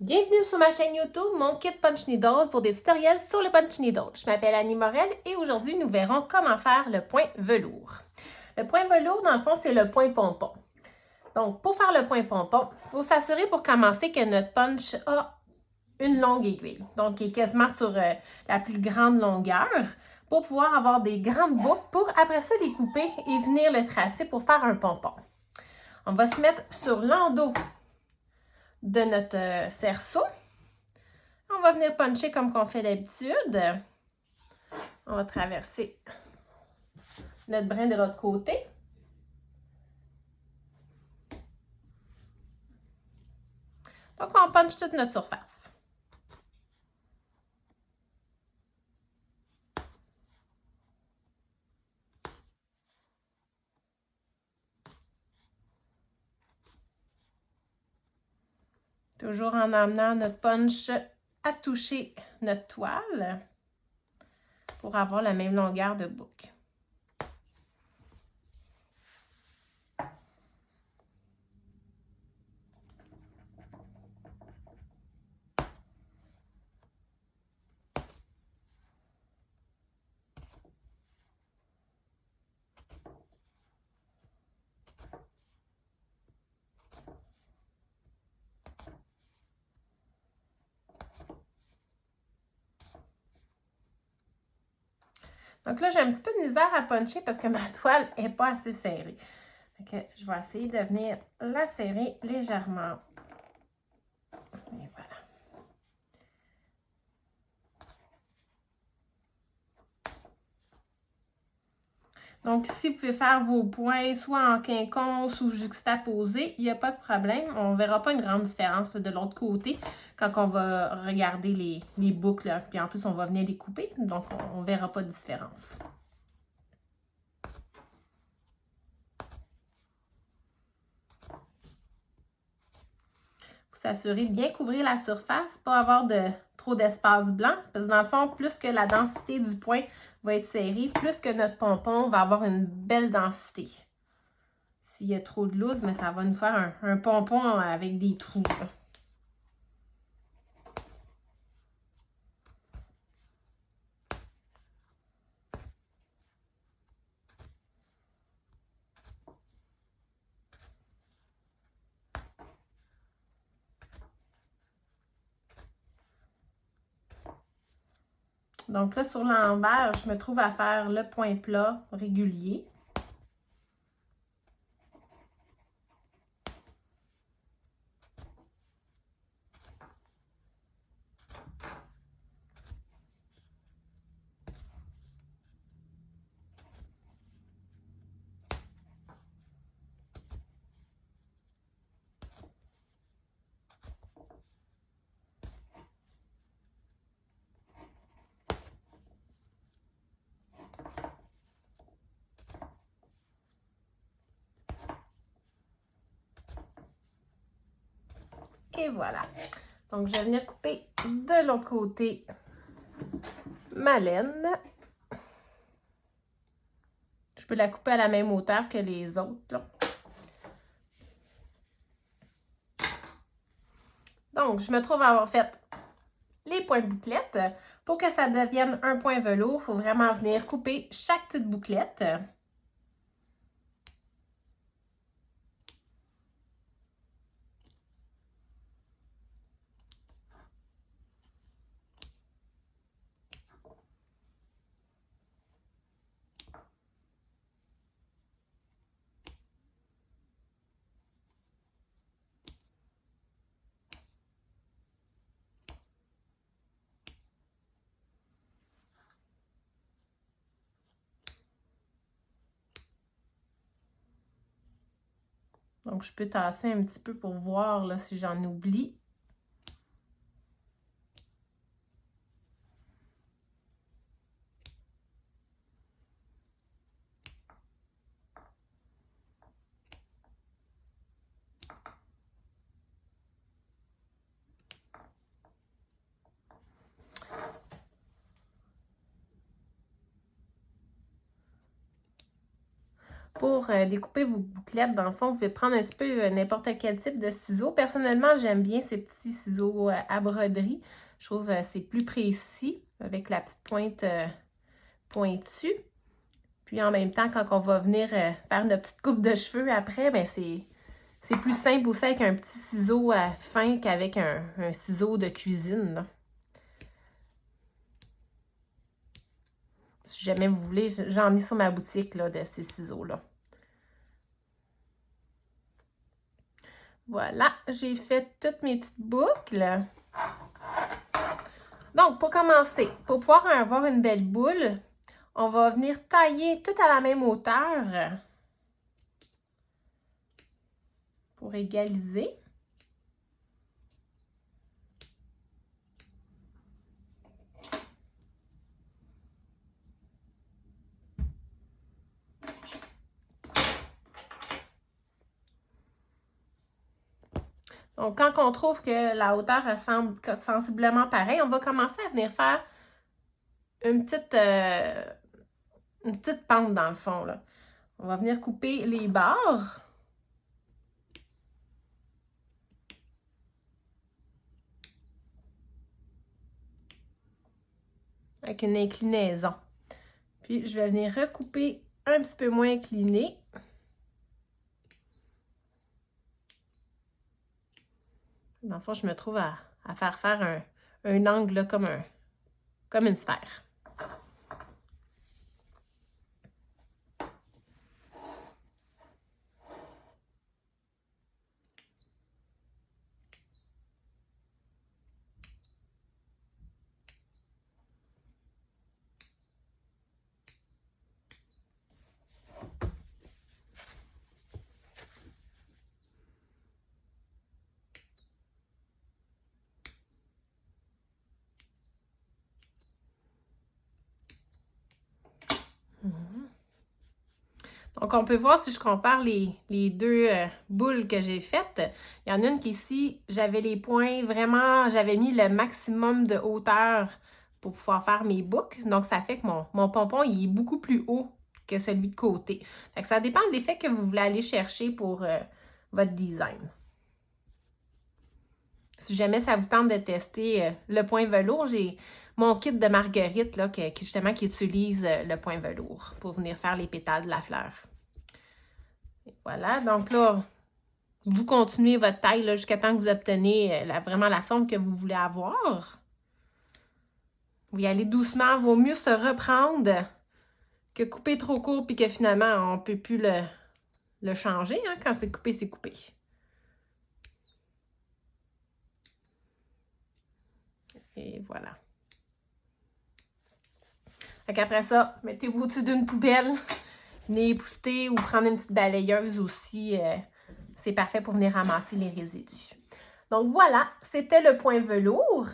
Bienvenue sur ma chaîne YouTube, mon kit Punch Needle pour des tutoriels sur le Punch Needle. Je m'appelle Annie Morel et aujourd'hui, nous verrons comment faire le point velours. Le point velours, dans le fond, c'est le point pompon. Donc, pour faire le point pompon, il faut s'assurer pour commencer que notre punch a une longue aiguille. Donc, qui est quasiment sur la plus grande longueur pour pouvoir avoir des grandes boucles pour après ça les couper et venir le tracer pour faire un pompon. On va se mettre sur l'endos de notre cerceau. On va venir puncher comme qu'on fait d'habitude. On va traverser notre brin de l'autre côté. Donc, on punch toute notre surface. Toujours en amenant notre punch à toucher notre toile pour avoir la même longueur de boucle. Donc là, j'ai un petit peu de misère à puncher parce que ma toile n'est pas assez serrée. Donc, je vais essayer de venir la serrer légèrement. Et voilà. Donc, si vous pouvez faire vos points soit en quinconce ou juxtaposés, il n'y a pas de problème. On ne verra pas une grande différence de l'autre côté quand on va regarder les boucles. Là. Puis en plus, on va venir les couper, donc on ne verra pas de différence. Vous s'assurez de bien couvrir la surface, pas avoir trop d'espace blanc, parce que dans le fond, plus que la densité du point va être serrée, plus que notre pompon va avoir une belle densité. S'il y a trop de loose, mais ça va nous faire un pompon avec des trous. Là. Donc là, sur l'envers, je me trouve à faire le point plat régulier. Et voilà. Donc, je vais venir couper de l'autre côté ma laine. Je peux la couper à la même hauteur que les autres. Là. Donc, je me trouve à avoir fait les points bouclettes. Pour que ça devienne un point velours, il faut vraiment venir couper chaque petite bouclette. Donc, je peux tasser un petit peu pour voir là, si j'en oublie. Pour découper vos bouclettes, dans le fond, vous pouvez prendre un petit peu n'importe quel type de ciseaux. Personnellement, j'aime bien ces petits ciseaux à broderie. Je trouve que c'est plus précis avec la petite pointe pointue. Puis en même temps, quand on va venir faire notre petite coupe de cheveux après, ben c'est plus simple aussi avec un petit ciseau fin qu'avec un ciseau de cuisine, là. Si jamais vous voulez, j'en ai sur ma boutique là, de ces ciseaux-là. Voilà, j'ai fait toutes mes petites boucles. Donc, pour commencer, pour pouvoir avoir une belle boule, on va venir tailler tout à la même hauteur pour égaliser. Donc, quand on trouve que la hauteur ressemble sensiblement pareil, on va commencer à venir faire une petite pente dans le fond, là. On va venir couper les bords. Avec une inclinaison. Puis, je vais venir recouper un petit peu moins incliné. Dans le fond, je me trouve à faire un angle là, comme une sphère. Donc, on peut voir si je compare les deux boules que j'ai faites. Il y en a une qui ici, j'avais les points vraiment, j'avais mis le maximum de hauteur pour pouvoir faire mes boucles. Donc, ça fait que mon pompon, il est beaucoup plus haut que celui de côté. Fait que ça dépend de l'effet que vous voulez aller chercher pour votre design. Si jamais ça vous tente de tester le point velours, j'ai mon kit de marguerite là, qui utilise le point velours pour venir faire les pétales de la fleur. Et voilà, donc là, vous continuez votre taille jusqu'à temps que vous obtenez vraiment la forme que vous voulez avoir. Vous y allez doucement, vaut mieux se reprendre que couper trop court puis que finalement, on ne peut plus le changer. Hein? Quand c'est coupé, c'est coupé. Et voilà. Après ça, mettez-vous au-dessus d'une poubelle, venez épousseter ou prendre une petite balayeuse aussi. C'est parfait pour venir ramasser les résidus. Donc voilà, c'était le point velours.